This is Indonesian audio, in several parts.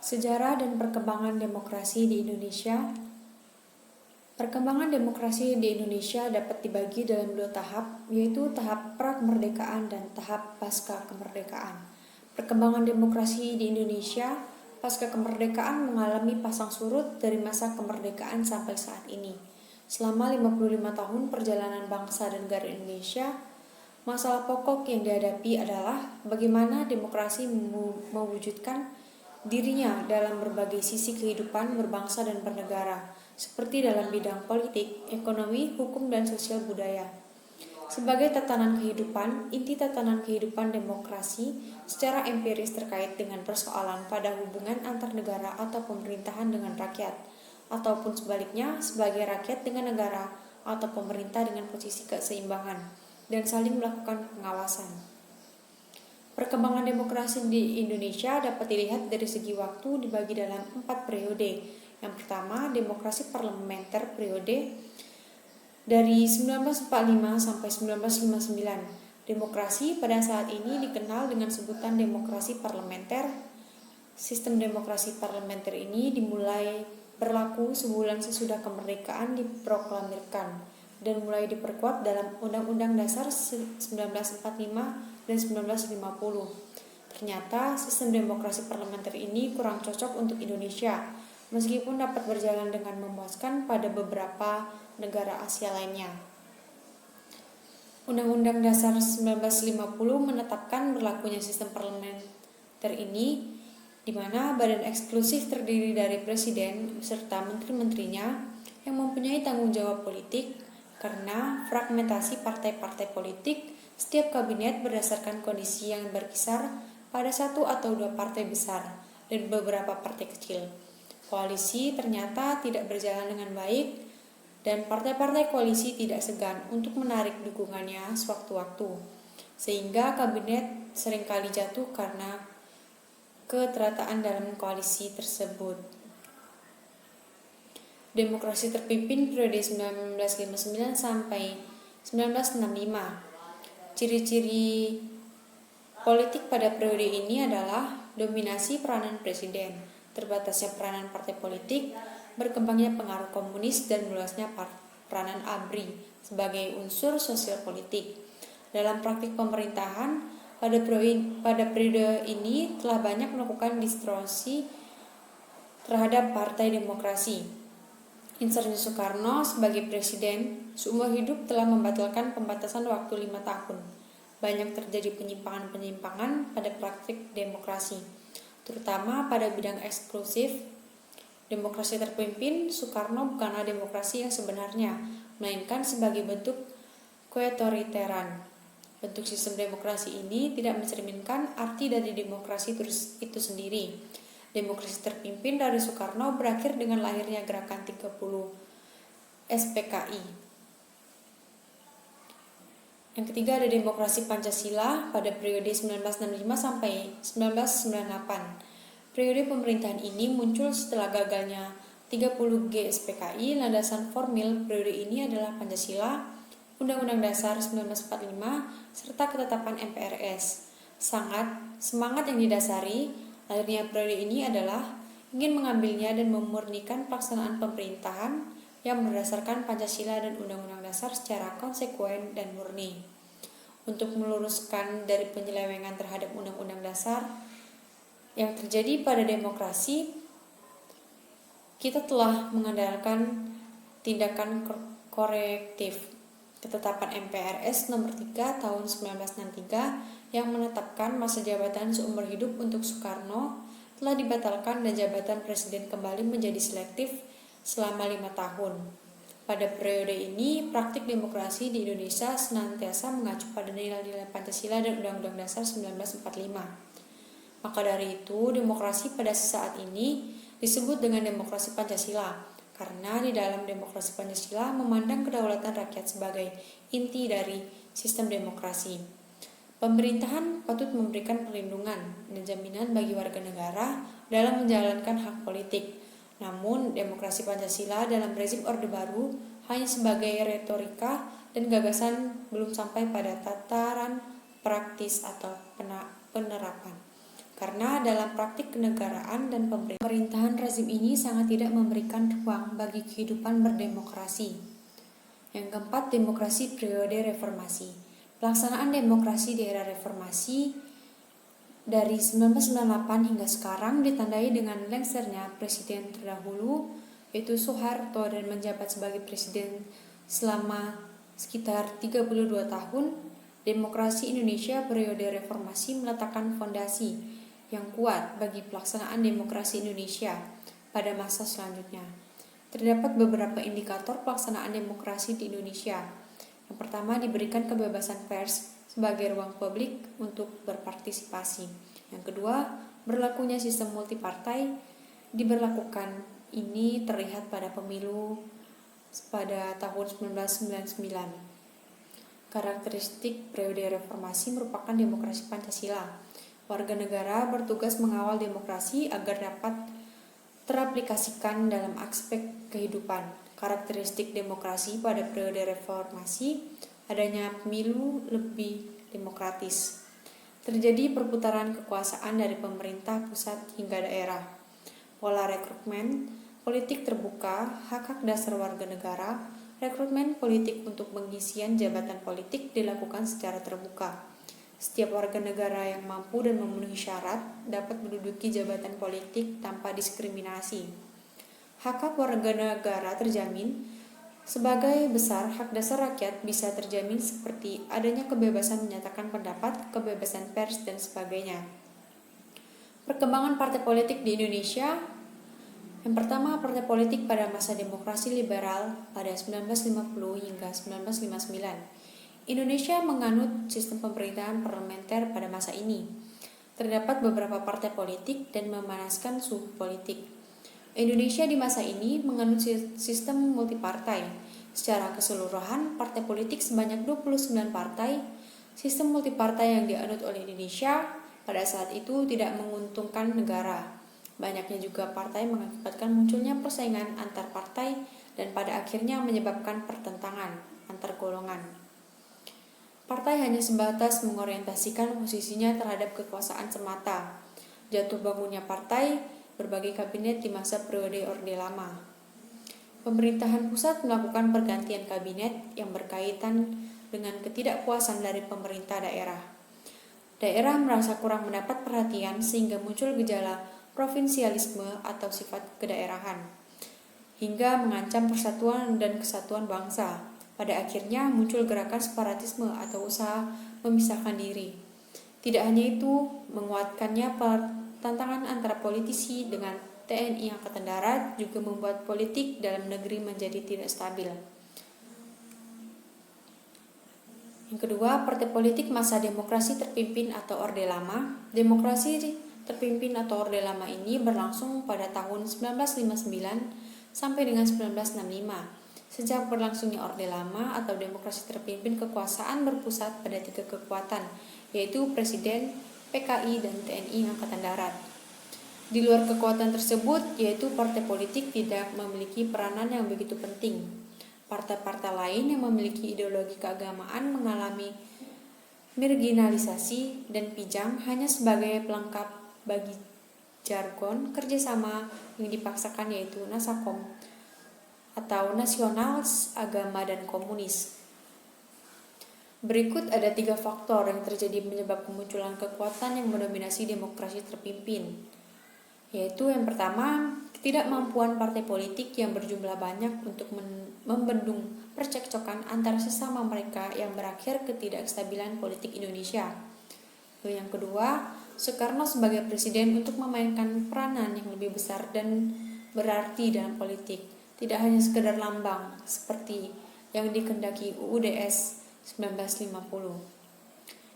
Sejarah dan perkembangan demokrasi di Indonesia. Perkembangan demokrasi di Indonesia dapat dibagi dalam dua tahap, yaitu tahap pra-kemerdekaan dan tahap pasca kemerdekaan. Perkembangan demokrasi di Indonesia pasca kemerdekaan mengalami pasang surut dari masa kemerdekaan sampai saat ini. Selama 55 tahun perjalanan bangsa dan negara Indonesia, masalah pokok yang dihadapi adalah bagaimana demokrasi mewujudkan dirinya dalam berbagai sisi kehidupan berbangsa dan bernegara, seperti dalam bidang politik, ekonomi, hukum, dan sosial budaya. Sebagai tatanan kehidupan, inti tatanan kehidupan demokrasi secara empiris terkait dengan persoalan pada hubungan antar negara atau pemerintahan dengan rakyat, ataupun sebaliknya sebagai rakyat dengan negara atau pemerintah dengan posisi keseimbangan, dan saling melakukan pengawasan. Perkembangan demokrasi di Indonesia dapat dilihat dari segi waktu dibagi dalam 4 periode. Yang pertama, demokrasi parlementer periode dari 1945 sampai 1959. Demokrasi pada saat ini dikenal dengan sebutan demokrasi parlementer. Sistem demokrasi parlementer ini dimulai berlaku sebulan sesudah kemerdekaan diproklamirkan dan mulai diperkuat dalam Undang-Undang Dasar 1945 dan 1950. Ternyata sistem demokrasi parlementer ini kurang cocok untuk Indonesia, meskipun dapat berjalan dengan memuaskan pada beberapa negara Asia lainnya. Undang-Undang Dasar 1950 menetapkan berlakunya sistem parlementer ini, di mana badan eksklusif terdiri dari presiden beserta menteri-menterinya yang mempunyai tanggung jawab politik. Karena fragmentasi partai-partai politik, setiap kabinet berdasarkan kondisi yang berkisar pada satu atau dua partai besar dan beberapa partai kecil. Koalisi ternyata tidak berjalan dengan baik dan partai-partai koalisi tidak segan untuk menarik dukungannya sewaktu-waktu, sehingga kabinet seringkali jatuh karena keterataan dalam koalisi tersebut. Demokrasi terpimpin periode 1959 sampai 1965. Ciri-ciri politik pada periode ini adalah dominasi peranan presiden, terbatasnya peranan partai politik, berkembangnya pengaruh komunis, dan meluasnya peranan ABRI sebagai unsur sosial politik. Dalam praktik pemerintahan, pada periode ini telah banyak melakukan distorsi terhadap partai demokrasi. Insinyur Soekarno sebagai presiden seumur hidup telah membatalkan pembatasan waktu 5 tahun. Banyak terjadi penyimpangan-penyimpangan pada praktik demokrasi, terutama pada bidang eksklusif. Demokrasi terpimpin Soekarno bukanlah demokrasi yang sebenarnya, melainkan sebagai bentuk keotoriteran. Bentuk sistem demokrasi ini tidak mencerminkan arti dari demokrasi itu sendiri. Demokrasi terpimpin dari Soekarno berakhir dengan lahirnya Gerakan 30 SPKI. Yang ketiga ada demokrasi Pancasila pada periode 1965 sampai 1998. Periode pemerintahan ini muncul setelah gagalnya 30 GSPKI. Landasan formil periode ini adalah Pancasila, Undang-Undang Dasar 1945, serta ketetapan MPRS. Semangat yang didasari lahirnya periode ini adalah ingin mengambilnya dan memurnikan pelaksanaan pemerintahan yang berdasarkan Pancasila dan Undang-Undang Dasar secara konsekuen dan murni. Untuk meluruskan dari penyelewengan terhadap Undang-Undang Dasar yang terjadi pada demokrasi, kita telah mengandalkan tindakan korektif. Ketetapan MPRS nomor 3 tahun 1963 yang menetapkan masa jabatan seumur hidup untuk Soekarno telah dibatalkan dan jabatan presiden kembali menjadi selektif selama 5 tahun. Pada periode ini, praktik demokrasi di Indonesia senantiasa mengacu pada nilai-nilai Pancasila dan Undang-Undang Dasar 1945. Maka dari itu, demokrasi pada saat ini disebut dengan demokrasi Pancasila, karena di dalam demokrasi Pancasila memandang kedaulatan rakyat sebagai inti dari sistem demokrasi. Pemerintahan patut memberikan perlindungan dan jaminan bagi warga negara dalam menjalankan hak politik. Namun, demokrasi Pancasila dalam rezim Orde Baru hanya sebagai retorika dan gagasan, belum sampai pada tataran praktis atau penerapan. karena dalam praktik kenegaraan dan pemerintahan rezim ini sangat tidak memberikan ruang bagi kehidupan berdemokrasi. Yang keempat, demokrasi periode reformasi. Pelaksanaan demokrasi di era reformasi dari 1998 hingga sekarang ditandai dengan lengsernya presiden terdahulu, yaitu Soeharto, dan menjabat sebagai presiden selama sekitar 32 tahun. Demokrasi Indonesia periode reformasi meletakkan fondasi yang kuat bagi pelaksanaan demokrasi Indonesia pada masa selanjutnya. Terdapat beberapa indikator pelaksanaan demokrasi di Indonesia. Yang pertama, diberikan kebebasan pers sebagai ruang publik untuk berpartisipasi. Yang kedua, berlakunya sistem multipartai diberlakukan. Ini terlihat pada pemilu pada tahun 1999. Karakteristik periode reformasi merupakan demokrasi Pancasila. Warga negara bertugas mengawal demokrasi agar dapat teraplikasikan dalam aspek kehidupan. Karakteristik demokrasi pada periode reformasi, adanya pemilu lebih demokratis. Terjadi perputaran kekuasaan dari pemerintah pusat hingga daerah. Pola rekrutmen politik terbuka, hak-hak dasar warga negara, rekrutmen politik untuk pengisian jabatan politik dilakukan secara terbuka. Setiap warga negara yang mampu dan memenuhi syarat dapat menduduki jabatan politik tanpa diskriminasi. Hak-hak warga negara terjamin. Sebagai besar, hak dasar rakyat bisa terjamin seperti adanya kebebasan menyatakan pendapat, kebebasan pers, dan sebagainya. Perkembangan partai politik di Indonesia. Yang pertama, partai politik pada masa demokrasi liberal pada 1950 hingga 1959. Indonesia menganut sistem pemerintahan parlementer pada masa ini. Terdapat beberapa partai politik dan memanaskan suhu politik. Indonesia di masa ini menganut sistem multipartai. Secara keseluruhan, partai politik sebanyak 29 partai. Sistem multipartai yang dianut oleh Indonesia pada saat itu tidak menguntungkan negara. Banyaknya juga partai mengakibatkan munculnya persaingan antar partai dan pada akhirnya menyebabkan pertentangan antar golongan. Partai hanya sebatas mengorientasikan posisinya terhadap kekuasaan semata. Jatuh bangunnya partai, berbagai kabinet di masa periode Orde Lama. Pemerintahan pusat melakukan pergantian kabinet yang berkaitan dengan ketidakpuasan dari pemerintah daerah. Daerah merasa kurang mendapat perhatian sehingga muncul gejala provinsialisme atau sifat kedaerahan, hingga mengancam persatuan dan kesatuan bangsa. Pada akhirnya muncul gerakan separatisme atau usaha memisahkan diri. Tidak hanya itu, menguatkannya tantangan antara politisi dengan TNI Angkatan Darat juga membuat politik dalam negeri menjadi tidak stabil. Yang kedua, partai politik masa demokrasi terpimpin atau Orde Lama. Demokrasi terpimpin atau Orde Lama ini berlangsung pada tahun 1959 sampai dengan 1965. Sejak berlangsungnya Orde Lama atau demokrasi terpimpin, kekuasaan berpusat pada 3 kekuatan, yaitu Presiden, PKI, dan TNI Angkatan Darat. Di luar kekuatan tersebut, yaitu partai politik tidak memiliki peranan yang begitu penting. Partai-partai lain yang memiliki ideologi keagamaan mengalami marginalisasi dan pijang hanya sebagai pelengkap bagi jargon kerjasama yang dipaksakan, yaitu Nasakom atau nasional, agama, dan komunis. Berikut ada 3 faktor yang terjadi menyebab kemunculan kekuatan yang mendominasi demokrasi terpimpin, yaitu yang pertama, ketidakmampuan partai politik yang berjumlah banyak untuk membendung percekcokan antara sesama mereka yang berakhir ketidakstabilan politik Indonesia. Yang kedua, Soekarno sebagai presiden untuk memainkan peranan yang lebih besar dan berarti dalam politik, tidak hanya sekedar lambang seperti yang dikehendaki UUDS 1950.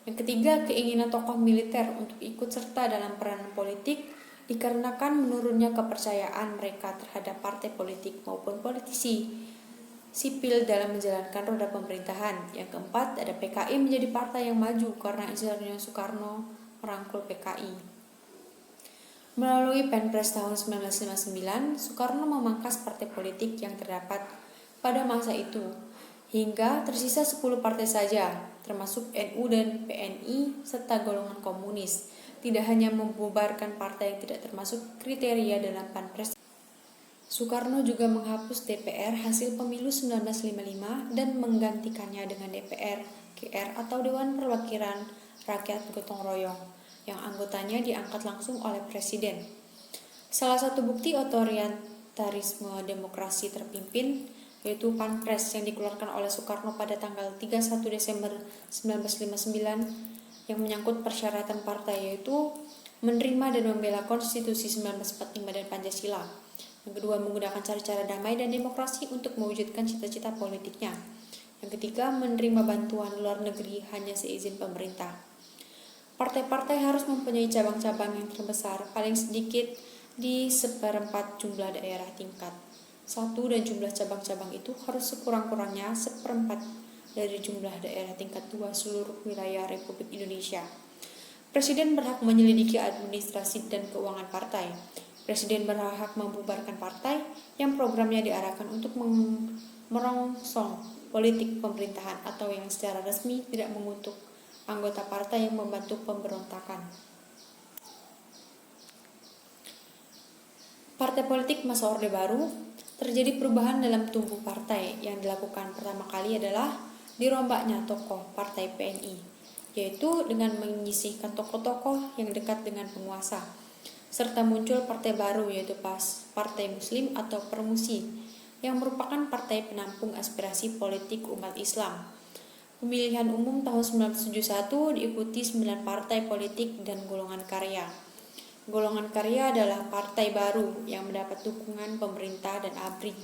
Yang ketiga, keinginan tokoh militer untuk ikut serta dalam peranan politik dikarenakan menurunnya kepercayaan mereka terhadap partai politik maupun politisi sipil dalam menjalankan roda pemerintahan. Yang keempat, ada PKI menjadi partai yang maju karena Insinyur Soekarno merangkul PKI. Melalui Penpres tahun 1959, Soekarno memangkas partai politik yang terdapat pada masa itu, hingga tersisa 10 partai saja, termasuk NU dan PNI serta golongan komunis. tidak hanya membubarkan partai yang tidak termasuk kriteria dalam Panpres. Soekarno juga menghapus DPR hasil pemilu 1955 dan menggantikannya dengan DPR GR atau Dewan Perwakilan Rakyat Gotong Royong yang anggotanya diangkat langsung oleh Presiden. Salah satu bukti otoritarisme demokrasi terpimpin yaitu Panpres yang dikeluarkan oleh Soekarno pada tanggal 31 Desember 1959 yang menyangkut persyaratan partai yaitu menerima dan membela Konstitusi 1945 dan Pancasila. Yang kedua, menggunakan cara-cara damai dan demokrasi untuk mewujudkan cita-cita politiknya. Yang ketiga, menerima bantuan luar negeri hanya seizin pemerintah. Partai-partai harus mempunyai cabang-cabang yang terbesar, paling sedikit di 1/4 jumlah daerah tingkat 1 dan jumlah cabang-cabang itu harus sekurang-kurangnya 1/4 dari jumlah daerah tingkat 2 seluruh wilayah Republik Indonesia. Presiden berhak menyelidiki administrasi dan keuangan partai. Presiden berhak membubarkan partai yang programnya diarahkan untuk merongsong politik pemerintahan atau yang secara resmi tidak mengutuk anggota partai yang membantu pemberontakan. Partai politik masa Orde Baru, terjadi perubahan dalam tubuh partai. Yang dilakukan pertama kali adalah dirombaknya tokoh partai PNI, yaitu dengan menyisihkan tokoh-tokoh yang dekat dengan penguasa, serta muncul partai baru yaitu Partai Muslim atau Permusi, yang merupakan partai penampung aspirasi politik umat Islam. Pemilihan umum tahun 1971 diikuti 9 partai politik dan golongan karya. Golongan karya adalah partai baru yang mendapat dukungan pemerintah dan ABRI.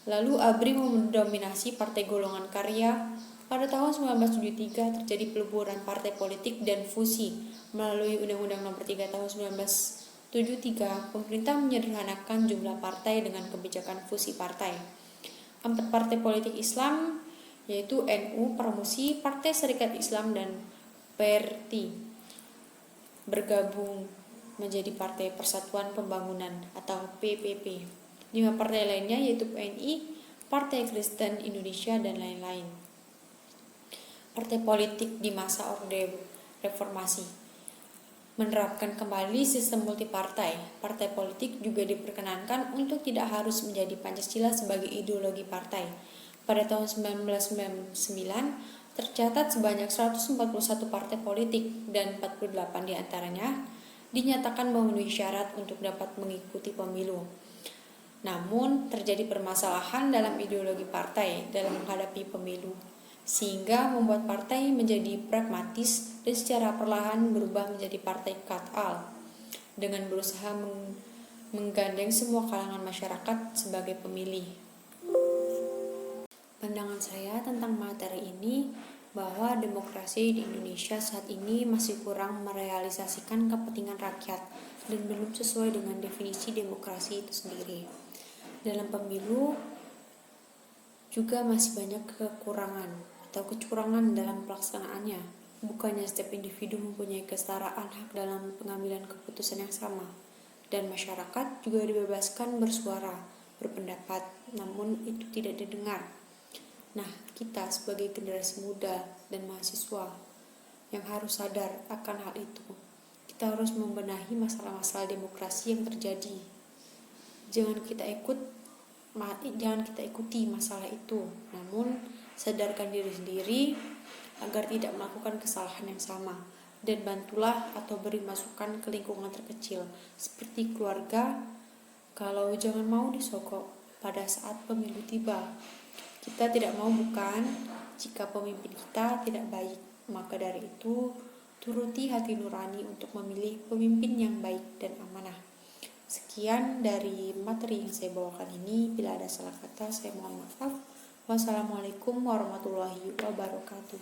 Lalu ABRI mendominasi partai golongan karya. Pada tahun 1973 terjadi peleburan partai politik dan fusi. Melalui Undang-Undang Nomor 3 tahun 1973, pemerintah menyederhanakan jumlah partai dengan kebijakan fusi partai. 4 partai politik Islam yaitu NU, Permusi, Partai Serikat Islam, dan PRT bergabung menjadi Partai Persatuan Pembangunan atau PPP. 5 partai lainnya yaitu PNI, Partai Kristen Indonesia, dan lain-lain. Partai politik di masa Orde Reformasi menerapkan kembali sistem multipartai. Partai politik juga diperkenankan untuk tidak harus menjadi Pancasila sebagai ideologi partai. Pada tahun 1999 tercatat sebanyak 141 partai politik dan 48 diantaranya dinyatakan memenuhi syarat untuk dapat mengikuti pemilu. Namun, terjadi permasalahan dalam ideologi partai dalam menghadapi pemilu, sehingga membuat partai menjadi pragmatis dan secara perlahan berubah menjadi partai cut-all dengan berusaha menggandeng semua kalangan masyarakat sebagai pemilih. Pandangan saya tentang materi ini bahwa demokrasi di Indonesia saat ini masih kurang merealisasikan kepentingan rakyat dan belum sesuai dengan definisi demokrasi itu sendiri. Dalam pemilu juga masih banyak kekurangan atau kecurangan dalam pelaksanaannya. Bukannya setiap individu mempunyai kesetaraan hak dalam pengambilan keputusan yang sama, dan masyarakat juga dibebaskan bersuara, berpendapat, namun itu tidak didengar. Nah, kita sebagai generasi muda dan mahasiswa yang harus sadar akan hal itu. Kita harus membenahi masalah-masalah demokrasi yang terjadi. Jangan kita ikuti masalah itu, namun sadarkan diri sendiri agar tidak melakukan kesalahan yang sama, dan bantulah atau beri masukan ke lingkungan terkecil seperti keluarga kalau jangan mau disogok pada saat pemilu tiba. Kita tidak mau bukan jika pemimpin kita tidak baik, maka dari itu turuti hati nurani untuk memilih pemimpin yang baik dan amanah. Sekian dari materi yang saya bawakan ini. Bila ada salah kata, saya mohon maaf. Wassalamualaikum warahmatullahi wabarakatuh.